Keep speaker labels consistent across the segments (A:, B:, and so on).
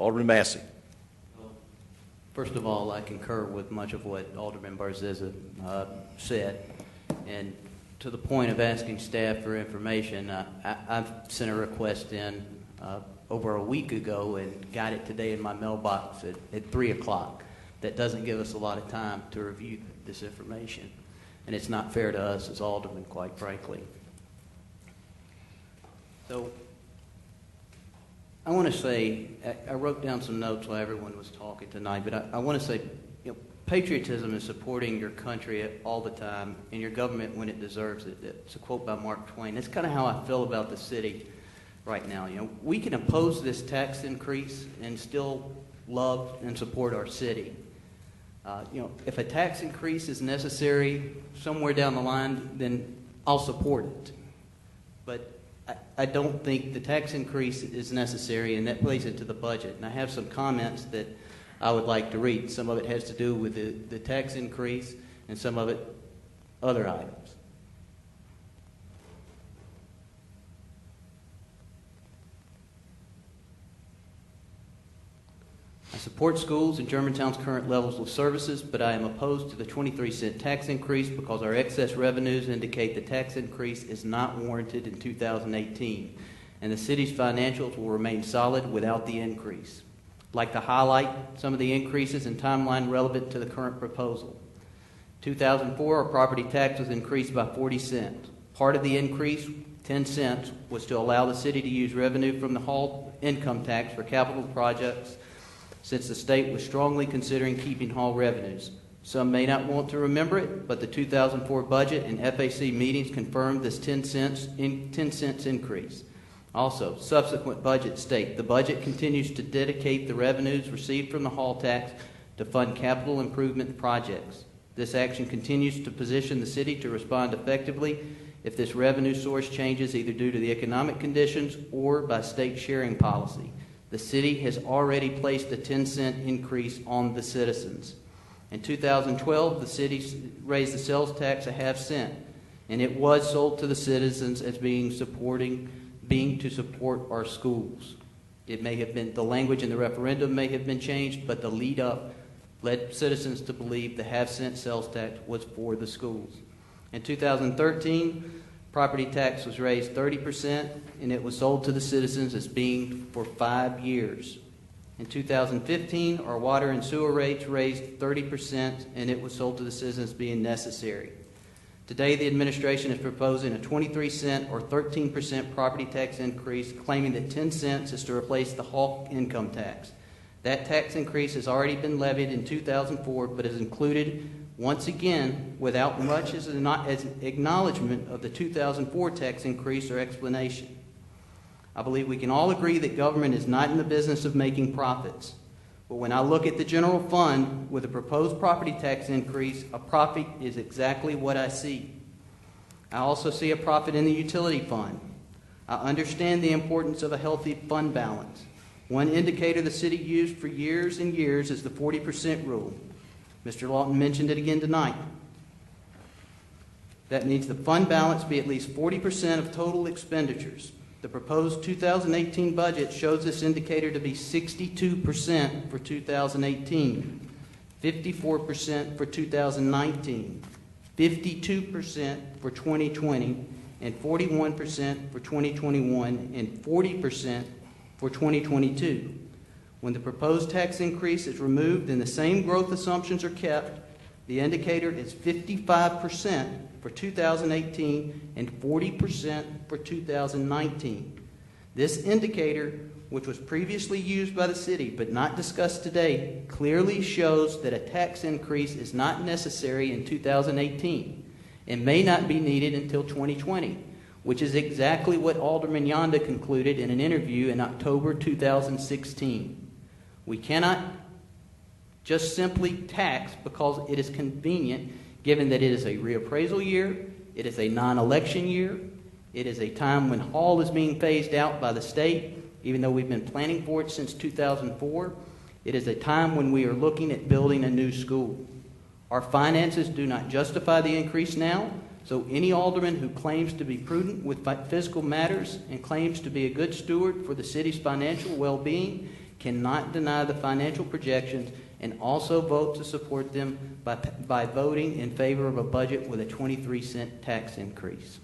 A: Alderman Massey.
B: First of all, I concur with much of what Alderman Barzizza said. And to the point of asking staff for information, I've sent a request in over a week ago and got it today in my mailbox at 3 o'clock. That doesn't give us a lot of time to review this information. And it's not fair to us as aldermen, quite frankly. So I want to say, I wrote down some notes while everyone was talking tonight, but I want to say, patriotism is supporting your country all the time and your government when it deserves it. It's a quote by Mark Twain. That's kind of how I feel about the city right now. We can oppose this tax increase and still love and support our city. If a tax increase is necessary somewhere down the line, then I'll support it. But I don't think the tax increase is necessary, and that plays into the budget. And I have some comments that I would like to read. Some of it has to do with the tax increase, and some of it other items. I support schools in Germantown's current levels of services, but I am opposed to the 23-cent tax increase because our excess revenues indicate the tax increase is not warranted in 2018, and the city's financials will remain solid without the increase. I'd like to highlight some of the increases and timeline relevant to the current proposal. 2004, our property tax was increased by 40 cents. Part of the increase, 10 cents, was to allow the city to use revenue from the Hall income tax for capital projects, since the state was strongly considering keeping Hall revenues. Some may not want to remember it, but the 2004 budget and FAC meetings confirmed this 10 cents increase. Also, subsequent budgets state the budget continues to dedicate the revenues received from the Hall tax to fund capital improvement projects. This action continues to position the city to respond effectively if this revenue source changes either due to the economic conditions or by state sharing policy. The city has already placed a 10-cent increase on the citizens. In 2012, the city raised the sales tax a half cent, and it was sold to the citizens as being to support our schools. It may have been, the language in the referendum may have been changed, but the lead up led citizens to believe the half-cent sales tax was for the schools. In 2013, property tax was raised 30%, and it was sold to the citizens as being for 5 years. In 2015, our water and sewer rates raised 30%, and it was sold to the citizens being necessary. Today, the administration is proposing a 23-cent or 13% property tax increase, claiming that 10 cents is to replace the Hall income tax. That tax increase has already been levied in 2004, but is included once again without much as an acknowledgement of the 2004 tax increase or explanation. I believe we can all agree that government is not in the business of making profits. But when I look at the general fund with a proposed property tax increase, a profit is exactly what I see. I also see a profit in the utility fund. I understand the importance of a healthy fund balance. One indicator the city used for years and years is the 40% rule. Mr. Lawton mentioned it again tonight. That means the fund balance be at least 40% of total expenditures. The proposed 2018 budget shows this indicator to be 62% for 2018, 54% for 2019, 52% for 2020, and 41% for 2021, and 40% for 2022. When the proposed tax increase is removed and the same growth assumptions are kept, the indicator is 55% for 2018 and 40% for 2019. This indicator, which was previously used by the city but not discussed today, clearly shows that a tax increase is not necessary in 2018 and may not be needed until 2020, which is exactly what Alderman Yonda concluded in an interview in October 2016. We cannot just simply tax because it is convenient, given that it is a reappraisal year, it is a non-election year, it is a time when Hall is being phased out by the state, even though we've been planning for it since 2004. It is a time when we are looking at building a new school. Our finances do not justify the increase now, so any alderman who claims to be prudent with fiscal matters and claims to be a good steward for the city's financial well-being cannot deny the financial projections and also vote to support them by voting in favor of a budget with a 23-cent tax increase.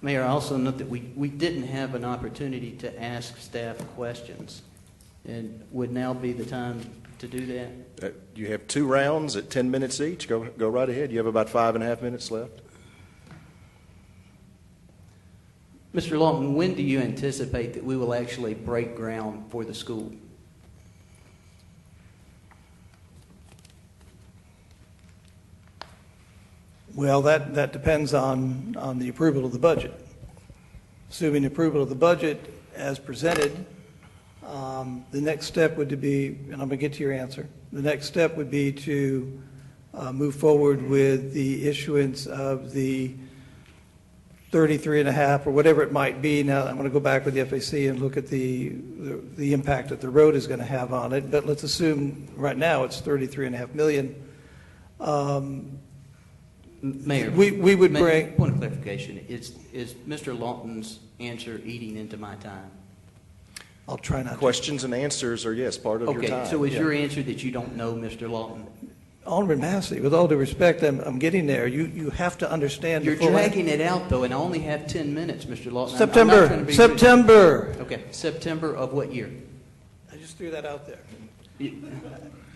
B: Mayor, I also note that we didn't have an opportunity to ask staff questions, and would now be the time to do that?
A: You have 2 rounds at 10 minutes each. Go right ahead. You have about 5.5 minutes left.
B: Mr. Lawton, when do you anticipate that we will actually break ground for the school?
C: Well, that depends on the approval of the budget. Assuming approval of the budget as presented, the next step would be, and I'm going to get to your answer, the next step would be to move forward with the issuance of the 33.5 or whatever it might be. Now, I'm going to go back with the FAC and look at the impact that the road is going to have on it, but let's assume right now it's 33.5 million.
B: Mayor,
C: we would bring...
B: Point of clarification, is Mr. Lawton's answer eating into my time?
C: I'll try not to.
A: Questions and answers are, yes, part of your time.
B: Okay, so is your answer that you don't know Mr. Lawton?
C: Alderman Massey, with all due respect, I'm getting there. You have to understand...
B: You're dragging it out, though, and I only have 10 minutes, Mr. Lawton.
C: September.
B: Okay, September of what year?
C: I just threw that out there.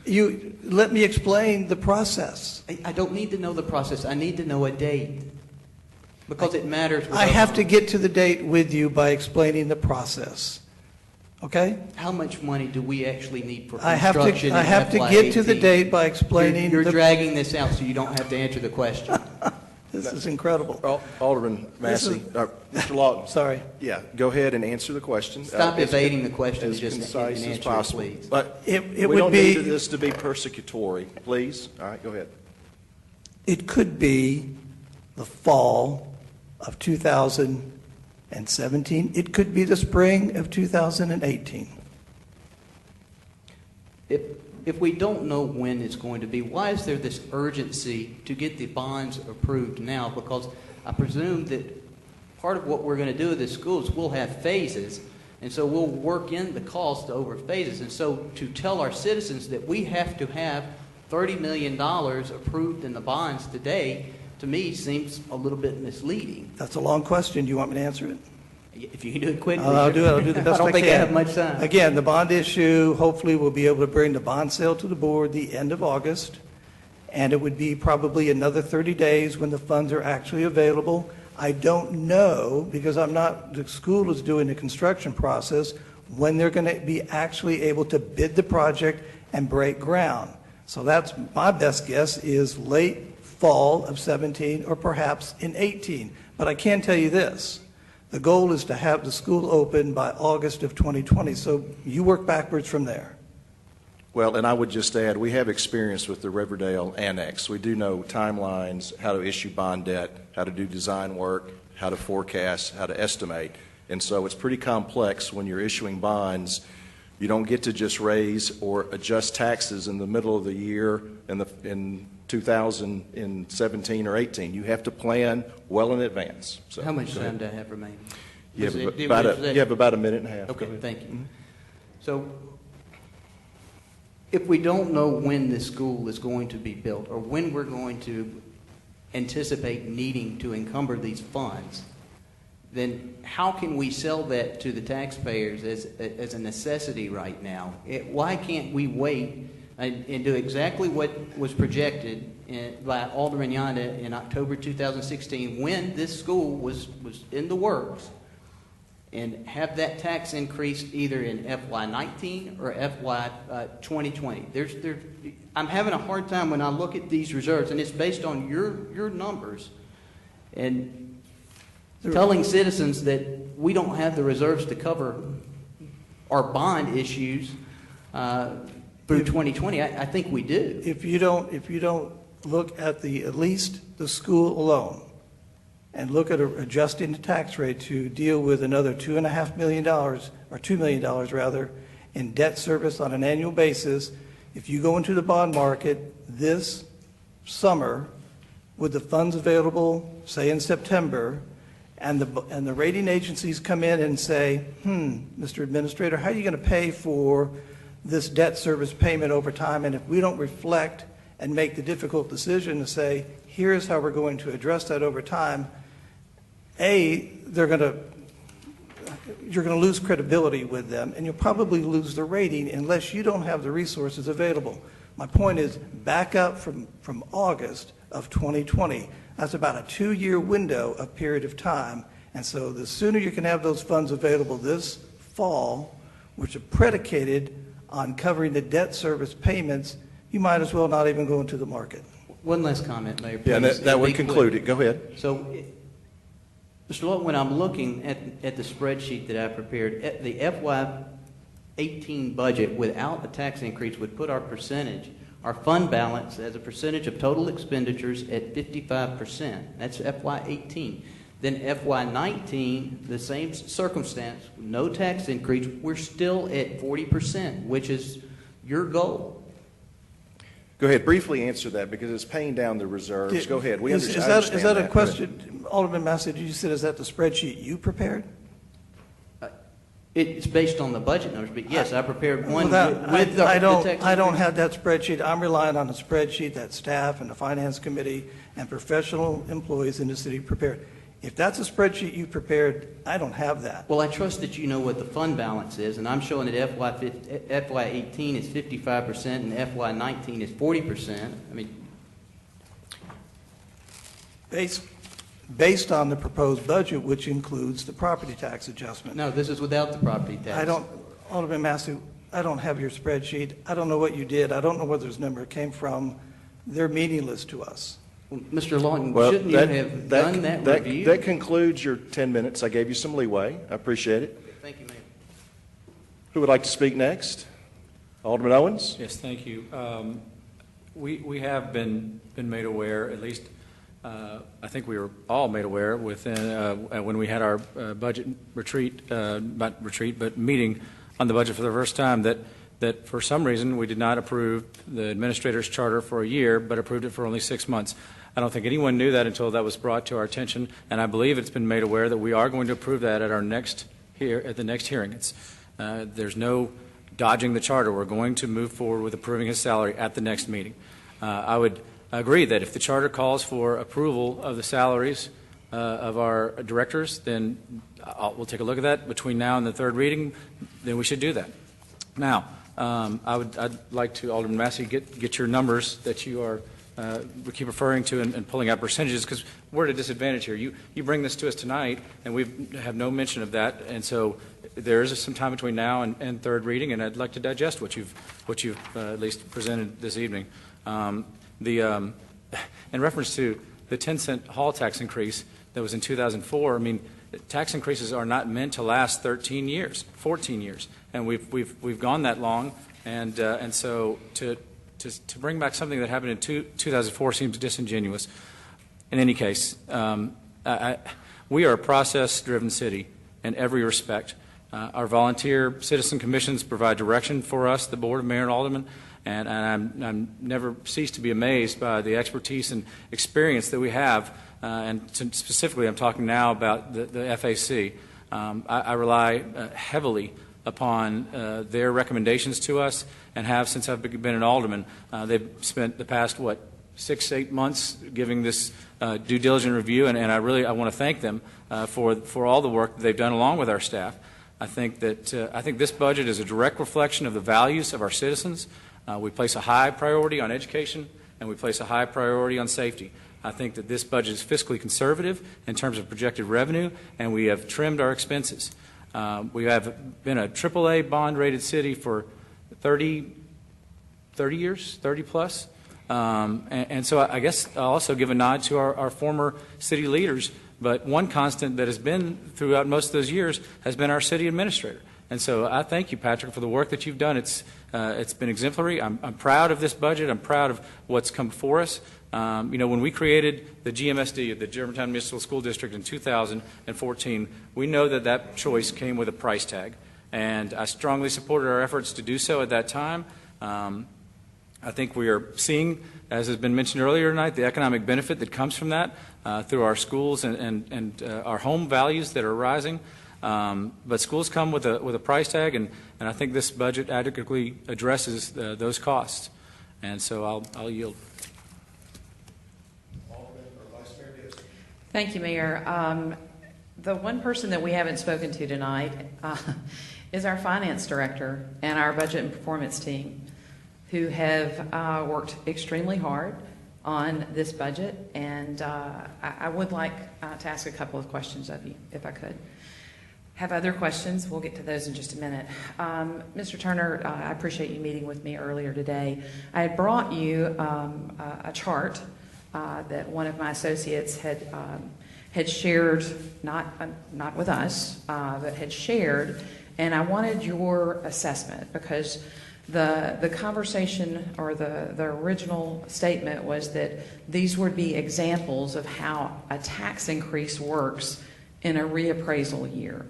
C: You let me explain the process.
B: I don't need to know the process. I need to know a date, because it matters.
C: I have to get to the date with you by explaining the process. Okay?
B: How much money do we actually need for
C: I
B: construction?
C: have to get to the date by explaining.
B: You're dragging this out so you don't have to answer the question.
C: This is incredible.
A: Alderman Massey, Mr. Lawton.
C: Sorry.
A: Yeah, go ahead and answer the question.
B: Stop evading the question.
A: As
B: just
A: concise as possible.
B: Please.
A: But
C: it
A: we
C: would
A: don't
C: be,
A: need this to be persecutory, please. All right, go ahead.
C: It could be the fall of 2017. It could be the spring of 2018.
B: If we don't know when it's going to be, why is there this urgency to get the bonds approved now? Because I presume that part of what we're going to do with this school is we'll have phases, and so we'll work in the cost over phases. And so to tell our citizens that we have to have $30 million approved in the bonds today, to me, seems a little bit misleading.
C: That's a long question. Do you want me to answer it?
B: If you can do it quickly.
C: I'll do the best I can.
B: I don't think I have much time.
C: Again, the bond issue, hopefully we'll be able to bring the bond sale to the board the end of August, and it would be probably another 30 days when the funds are actually available. I don't know, because the school is doing the construction process, when they're going to be actually able to bid the project and break ground. So that's my best guess is late fall of 17 or perhaps in 18. But I can tell you this. The goal is to have the school open by August of 2020, so you work backwards from there.
A: Well, and I would just add, we have experience with the Riverdale Annex. We do know timelines, how to issue bond debt, how to do design work, how to forecast, how to estimate. And so it's pretty complex when you're issuing bonds. You don't get to just raise or adjust taxes in the middle of the year in 2017 or 18. You have to plan well in advance. So,
B: how much time do I have remaining?
A: You have about a minute and a half.
B: Okay, thank you. So if we don't know when this school is going to be built or when we're going to anticipate needing to encumber these funds, then how can we sell that to the taxpayers as a necessity right now? Why can't we wait and do exactly what was projected by Alderman Yonda in October 2016 when this school was in the works, and have that tax increase either in FY19 or FY 2020? I'm having a hard time when I look at these reserves, and it's based on your numbers, and telling citizens that we don't have the reserves to cover our bond issues through 2020. I think we do. If you
C: don't look at at least the school alone, and look at adjusting the tax rate to deal with another $2.5 million, or $2 million rather, in debt service on an annual basis, if you go into the bond market this summer with the funds available, say in September, and the rating agencies come in and say, Mr. Administrator, how are you going to pay for this debt service payment over time? And if we don't reflect and make the difficult decision to say, here's how we're going to address that over time, you're going to lose credibility with them, and you'll probably lose the rating unless you don't have the resources available. My point is, back up from August of 2020. That's about a 2-year window of period of time. And so the sooner you can have those funds available this fall, which are predicated on covering the debt service payments, you might as well not even go into the market.
B: One last comment, Mayor.
A: Yeah, and that would conclude it. Go ahead.
B: So, Mr. Lawton, when I'm looking at the spreadsheet that I prepared, the FY18 budget without a tax increase would put our fund balance as a percentage of total expenditures at 55%. That's FY18. Then FY19, the same circumstance, no tax increase, we're still at 40%, which is your goal.
A: Go ahead. Briefly answer that because it's paying down the reserves. Go ahead.
C: Is that a question, Alderman Massey, you said, is that the spreadsheet you prepared?
B: It's based on the budget numbers, but yes, I prepared one with the tax.
C: I don't have that spreadsheet. I'm relying on the spreadsheet that staff and the Finance Committee and professional employees in the city prepared. If that's a spreadsheet you prepared, I don't have that.
B: Well, I trust that you know what the fund balance is, and I'm showing that FY18 is 55% and FY19 is 40%. I mean,
C: Based on the proposed budget, which includes the property tax adjustment.
B: no, this is without the property tax.
C: Alderman Massey, I don't have your spreadsheet. I don't know what you did. I don't know where this number came from. They're meaningless to us.
B: Well, Mr. Lawton,
A: Well,
B: shouldn't you have done that review?
A: That concludes your 10 minutes. I gave you some leeway. I appreciate it.
B: Thank you, Mayor.
A: Who would like to speak next? Alderman Owens?
D: Yes, thank you. We have been made aware, at least I think we were all made aware when we had our budget retreat, but meeting on the budget for the first time that for some reason we did not approve the administrator's charter for a year, but approved it for only 6 months. I don't think anyone knew that until that was brought to our attention, and I believe it's been made aware that we are going to approve that at the next hearing. There's no dodging the charter. We're going to move forward with approving his salary at the next meeting. I would agree that if the charter calls for approval of the salaries of our directors, then we'll take a look at that between now and the third reading. Then we should do that. Now, I'd like to, Alderman Massey, get your numbers that we keep referring to and pulling out percentages, because we're at a disadvantage here. You bring this to us tonight, and we have no mention of that, and so there is some time between now and third reading, and I'd like to digest what you've at least presented this evening. In reference to the 10-cent hall tax increase that was in 2004, I mean, tax increases are not meant to last 13 years, 14 years, and we've gone that long, and so to bring back something that happened in 2004 seems disingenuous. In any case, we are a process-driven city in every respect. Our volunteer citizen commissions provide direction for us, the Board of Mayor and Aldermen, and I'm never cease to be amazed by the expertise and experience that we have. And specifically, I'm talking now about the FAC. I rely heavily upon their recommendations to us, and have since I've been an alderman. They've spent the past 6-8 months giving this due diligent review, and I want to thank them for all the work that they've done along with our staff. I think this budget is a direct reflection of the values of our citizens. We place a high priority on education, and we place a high priority on safety. I think that this budget is fiscally conservative in terms of projected revenue, and we have trimmed our expenses. We have been a AAA bond-rated city for 30 years, 30 plus. And so I guess I'll also give a nod to our former city leaders. But one constant that has been throughout most of those years has been our city administrator. And so I thank you, Patrick, for the work that you've done. It's been exemplary. I'm proud of this budget. I'm proud of what's come before us. When we created the GMSD, the Germantown Municipal School District, in 2014, we know that choice came with a price tag. And I strongly supported our efforts to do so at that time. I think we are seeing, as has been mentioned earlier tonight, the economic benefit that comes from that through our schools and our home values that are rising. But schools come with a price tag, and I think this budget adequately addresses those costs. And so I'll yield.
E: Thank you, Mayor. The one person that we haven't spoken to tonight is our finance director and our budget and performance team, who have worked extremely hard on this budget. And I would like to ask a couple of questions of you, if I could. Have other questions? We'll get to those in just a minute. Mr. Turner, I appreciate you meeting with me earlier today. I had brought you a chart that one of my associates had shared, not with us, but had shared, and I wanted your assessment, because the conversation or the original statement was that these would be examples of how a tax increase works in a reappraisal year.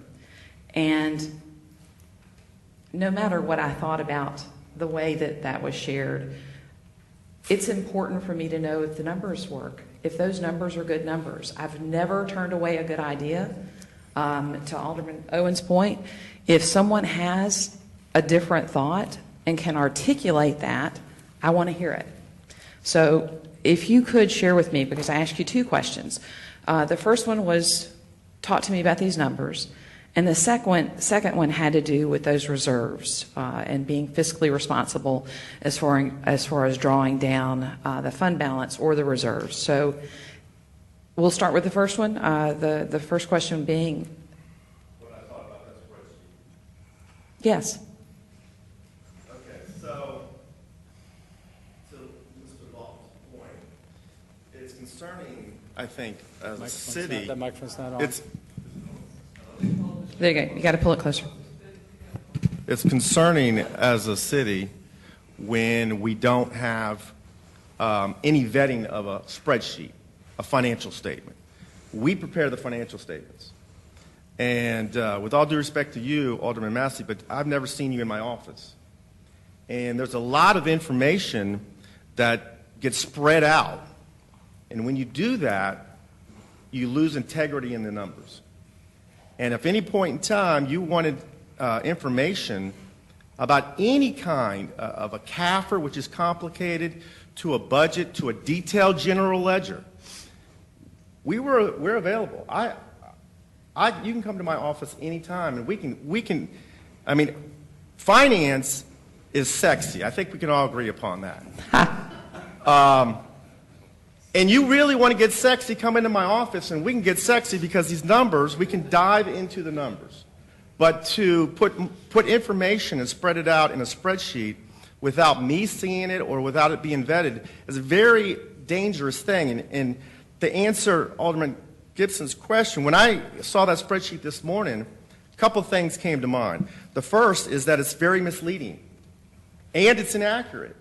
E: And no matter what I thought about the way that was shared, it's important for me to know if the numbers work, if those numbers are good numbers. I've never turned away a good idea. To Alderman Owen's point, if someone has a different thought and can articulate that, I want to hear it. So if you could share with me, because I asked you two questions. The first one was, talk to me about these numbers. And the second one had to do with those reserves and being fiscally responsible as far as drawing down the fund balance or the reserves. So we'll start with the first one. The first question being,
F: what I thought about that spreadsheet.
E: Yes.
F: Okay, so to Mr. Law's point, it's concerning, I think, as a city.
D: That microphone's not on.
E: There you go. You got to pull it closer.
F: It's concerning as a city when we don't have any vetting of a spreadsheet, a financial statement. We prepare the financial statements. And with all due respect to you, Alderman Massey, but I've never seen you in my office. And there's a lot of information that gets spread out. And when you do that, you lose integrity in the numbers. And if any point in time you wanted information about any kind of a CAFR, which is complicated, to a budget, to a detailed general ledger, we're available. You can come to my office anytime, and we can. I mean, finance is sexy. I think we can all agree upon that. And you really want to get sexy, come into my office, and we can get sexy because these numbers, we can dive into the numbers. But to put information and spread it out in a spreadsheet without me seeing it or without it being vetted is a very dangerous thing. And to answer Alderman Gibson's question, when I saw that spreadsheet this morning, a couple of things came to mind. The first is that it's very misleading, and it's inaccurate.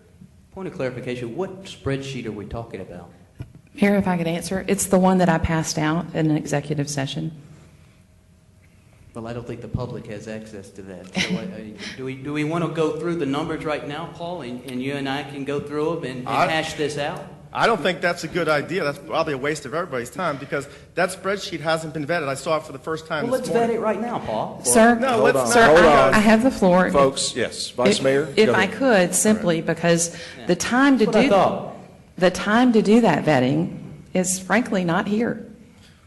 B: Point of clarification, what spreadsheet are we talking about?
E: Mayor, if I could answer, it's the one that I passed out in an executive session.
B: Well, I don't think the public has access to that. So do we want to go through the numbers right now, Paul, and you and I can go through them and hash this out?
F: I don't think that's a good idea. That's probably a waste of everybody's time because that spreadsheet hasn't been vetted. I saw it for the first time
B: Well,
F: this
B: let's
F: morning.
B: vet it right now, Paul.
E: Sir,
F: No,
A: Hold
F: let's
A: on.
F: not.
E: sir,
A: Hold on.
E: I have the floor.
A: Folks, yes. Vice Mayor?
E: If
A: go
E: I
A: ahead.
E: could, simply because the time to
B: That's what I
E: do
B: thought.
E: the time to do that vetting is frankly not here.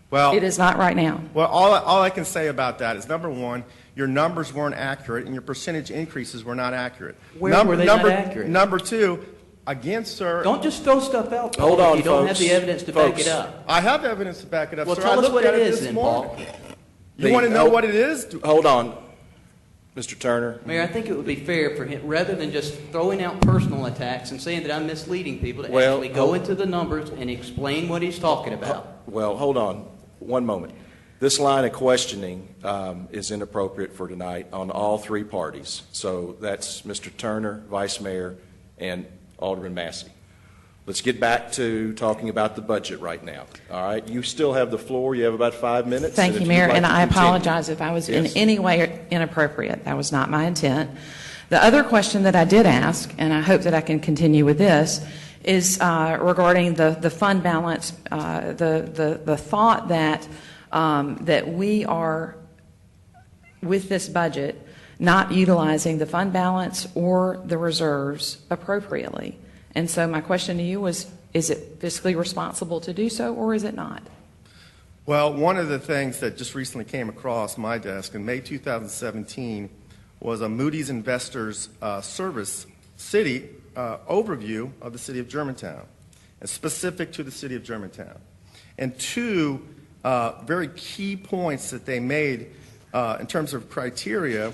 F: Well,
E: It is not right now.
F: Well, all I can say about that is, number one, your numbers weren't accurate and your percentage increases were not accurate.
B: Where were they not accurate?
F: Number two, again, sir,
B: Don't just throw stuff out, Paul,
A: Hold on,
B: if you don't have
A: folks.
B: the evidence to back
A: Folks.
B: it up.
F: I have evidence to back it up,
B: Well,
F: sir.
B: tell
F: I
B: us
F: looked
B: what
F: at
B: it
F: it
B: is
F: this
B: then,
F: morning.
B: Paul.
F: You want to know what it is?
A: Hold on, Mr. Turner.
B: Mayor, I think it would be fair for him, rather than just throwing out personal attacks and saying that I'm misleading people, to
A: Well,
B: actually go into the numbers and explain what he's talking about.
A: Well, hold on. One moment. This line of questioning is inappropriate for tonight on all three parties. So that's Mr. Turner, Vice Mayor, and Alderman Massey. Let's get back to talking about the budget right now. All right? You still have the floor. You have about 5 minutes.
E: Thank
A: and
E: you,
A: if
E: Mayor,
A: you'd like
E: and
A: to
E: I
A: continue-
E: apologize if I was in
A: Yes.
E: any way inappropriate. That was not my intent. The other question that I did ask, and I hope that I can continue with this, is regarding the fund balance, the thought that that we are, with this budget, not utilizing the fund balance or the reserves appropriately. And so my question to you was, is it fiscally responsible to do so, or is it not?
F: Well, one of the things that just recently came across my desk in May 2017 was a Moody's Investors Service City overview of the city of Germantown, and specific to the city of Germantown. And two very key points that they made in terms of criteria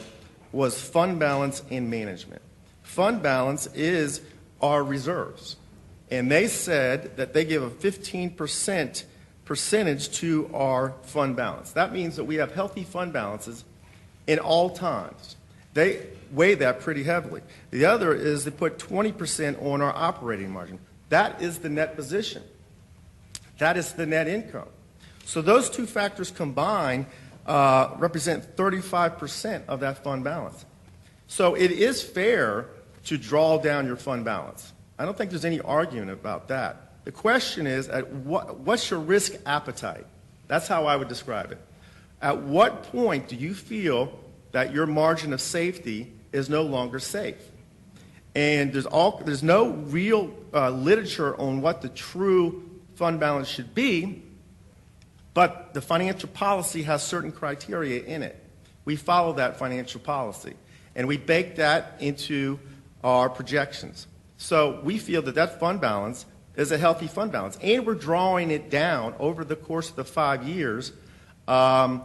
F: was fund balance and management. Fund balance is our reserves. And they said that they give a 15% percentage to our fund balance. That means that we have healthy fund balances in all times. They weigh that pretty heavily. The other is they put 20% on our operating margin. That is the net position. That is the net income. So those two factors combined represent 35% of that fund balance. So it is fair to draw down your fund balance. I don't think there's any argument about that. The question is, what's your risk appetite? That's how I would describe it. At what point do you feel that your margin of safety is no longer safe? And there's no real literature on what the true fund balance should be, but the financial policy has certain criteria in it. We follow that financial policy, and we bake that into our projections. So we feel that that fund balance is a healthy fund balance, and we're drawing it down over the course of the 5 years at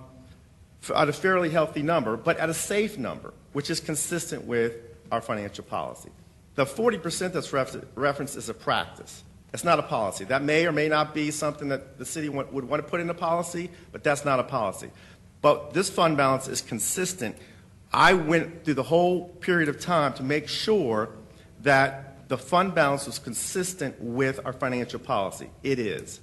F: a fairly healthy number, but at a safe number, which is consistent with our financial policy. The 40% that's referenced is a practice. It's not a policy. That may or may not be something that the city would want to put in a policy, but that's not a policy. But this fund balance is consistent. I went through the whole period of time to make sure that the fund balance was consistent with our financial policy. It is.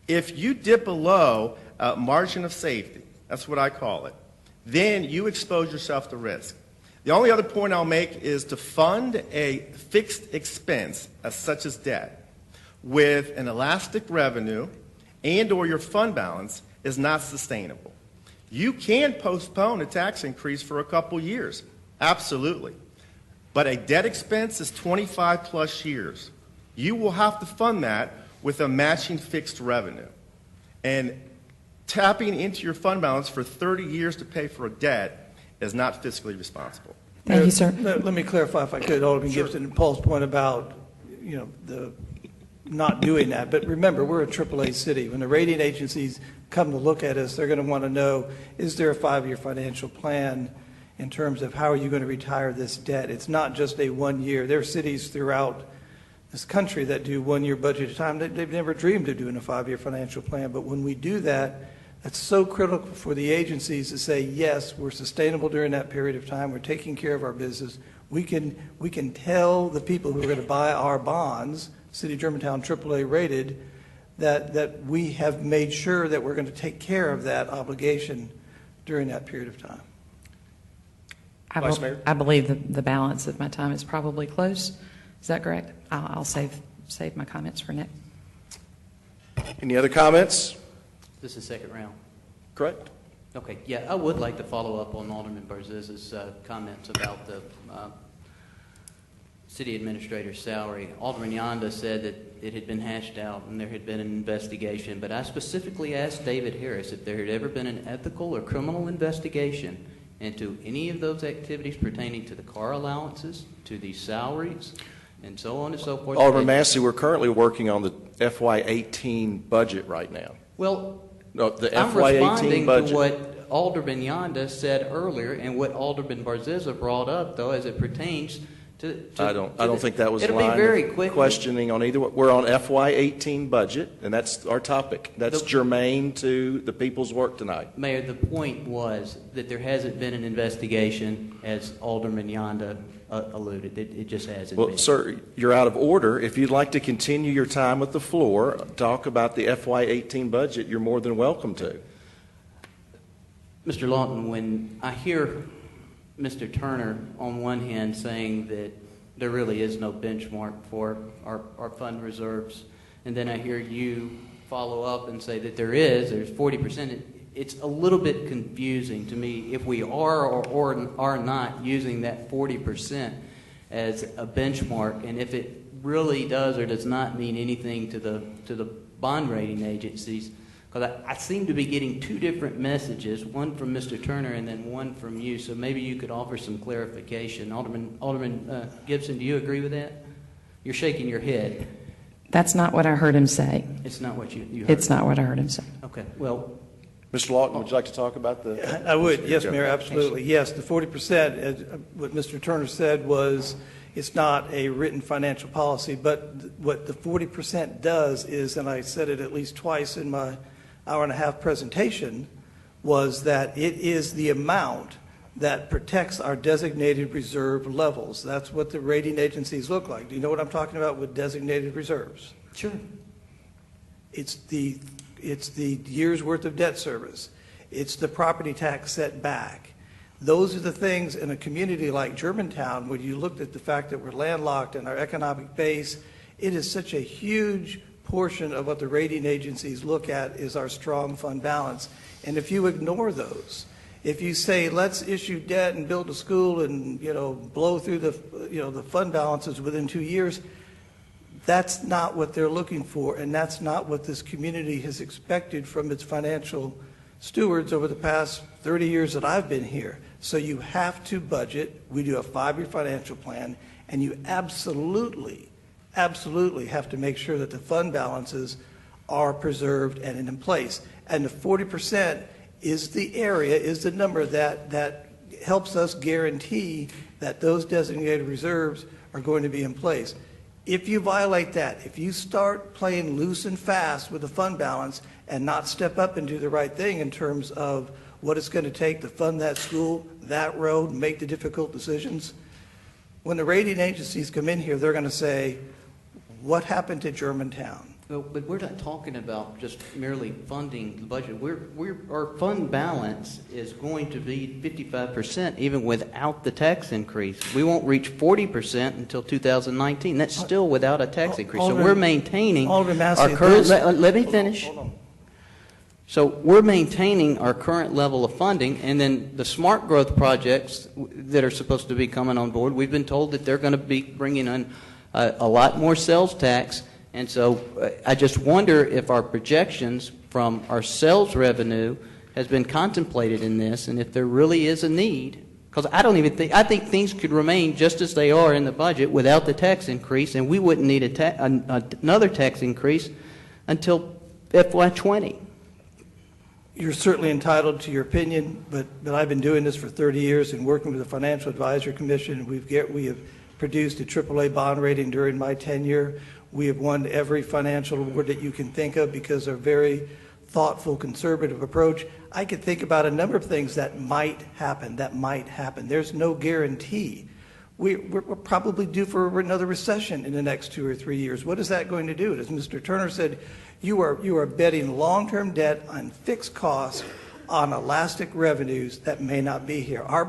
F: If you dip below a margin of safety, that's what I call it, then you expose yourself to risk. The only other point I'll make is to fund a fixed expense, such as debt, with an elastic revenue and or your fund balance is not sustainable. You can postpone a tax increase for a couple years, absolutely. But a debt expense is 25 plus years. You will have to fund that with a matching fixed revenue. And tapping into your fund balance for 30 years to pay for a debt is not fiscally responsible.
E: Thank you, sir.
C: Let me clarify, if I could, Alderman Gibson and Paul's point about, the not doing that. But remember, we're a AAA city. When the rating agencies come to look at us, they're going to want to know, is there a 5-year financial plan in terms of how are you going to retire this debt? It's not just a 1 year. There are cities throughout this country that do 1 year budget at a time. They've never dreamed of doing a 5-year financial plan. But when we do that, that's so critical for the agencies to say, yes, we're sustainable during that period of time. We're taking care of our business. We can tell the people who are going to buy our bonds, City of Germantown AAA rated, that we have made sure that we're going to take care of that obligation during that period of time.
A: Vice Mayor?
E: I believe the balance of my time is probably close. Is that correct? I'll save my comments for next.
A: Any other comments?
B: This is second round.
A: Correct.
B: Okay, yeah, I would like to follow up on Alderman Barziz's comments about the city administrator's salary. Alderman Yonda said that it had been hashed out and there had been an investigation, but I specifically asked David Harris if there had ever been an ethical or criminal investigation into any of those activities pertaining to the car allowances, to the salaries, and so on and so forth.
A: Alderman Massey, we're currently working on the FY18 budget right now.
B: Well,
A: No, the
B: I'm
A: FY18
B: responding
A: budget.
B: to what Alderman Yonda said earlier and what Alderman Barziza brought up, though, as it pertains to
A: I don't think that was
B: it'll
A: line
B: be very
A: of
B: quick.
A: questioning on either. We're on FY18 budget, and that's our topic. That's germane to the people's work tonight.
B: Mayor, the point was that there hasn't been an investigation, as Alderman Yonda alluded. It just hasn't
A: Well,
B: been.
A: sir, you're out of order. If you'd like to continue your time with the floor, talk about the FY18 budget, you're more than welcome to.
B: Mr. Lawton, when I hear Mr. Turner on one hand saying that there really is no benchmark for our fund reserves, and then I hear you follow up and say that there's 40%. It's a little bit confusing to me if we are or are not using that 40% as a benchmark, and if it really does or does not mean anything to the bond rating agencies. Because I seem to be getting two different messages, one from Mr. Turner and then one from you. So maybe you could offer some clarification. Alderman Gibson, do you agree with that? You're shaking your head.
E: That's not what I heard him say.
B: It's not what you heard.
E: It's not what I heard him say.
B: Okay. Well,
A: Mr. Lawton, would you like to talk about the?
C: I would, yes, Mayor, absolutely. Yes, the 40%, as what Mr. Turner said was, it's not a written financial policy, but what the 40% does is, and I said it at least twice in my hour-and-a-half presentation, was that it is the amount that protects our designated reserve levels. That's what the rating agencies look like. Do you know what I'm talking about with designated reserves?
B: sure.
C: It's the year's worth of debt service. It's the property tax set back. Those are the things in a community like Germantown, when you looked at the fact that we're landlocked and our economic base, it is such a huge portion of what the rating agencies look at is our strong fund balance. And if you ignore those, if you say, let's issue debt and build a school and, blow through the fund balances within 2 years, that's not what they're looking for, and that's not what this community has expected from its financial stewards over the past 30 years that I've been here. So you have to budget. We do a 5-year financial plan, and you absolutely have to make sure that the fund balances are preserved and in place. And the 40% is the number that helps us guarantee that those designated reserves are going to be in place. If you violate that, if you start playing loose and fast with the fund balance and not step up and do the right thing in terms of what it's going to take to fund that school, that road, make the difficult decisions, when the rating agencies come in here, they're going to say, what happened to Germantown?
B: Well, but we're not talking about just merely funding the budget. Our fund balance is going to be 55% even without the tax increase. We won't reach 40% until 2019. That's still without a tax increase. So we're maintaining our current. Let me finish.
C: Hold on.
B: So we're maintaining our current level of funding, and then the smart growth projects that are supposed to be coming on board, we've been told that they're going to be bringing in a lot more sales tax. And so I just wonder if our projections from our sales revenue has been contemplated in this, and if there really is a need. Because I think things could remain just as they are in the budget without the tax increase, and we wouldn't need another tax increase until FY20.
C: You're certainly entitled to your opinion, but I've been doing this for 30 years and working with the Financial Advisory Commission. We have produced a AAA bond rating during my tenure. We have won every financial award that you can think of because of a very thoughtful, conservative approach. I could think about a number of things that might happen. There's no guarantee. We're probably due for another recession in the next 2 or 3 years. What is that going to do? As Mr. Turner said, you are betting long-term debt on fixed costs on elastic revenues that may not be here. Our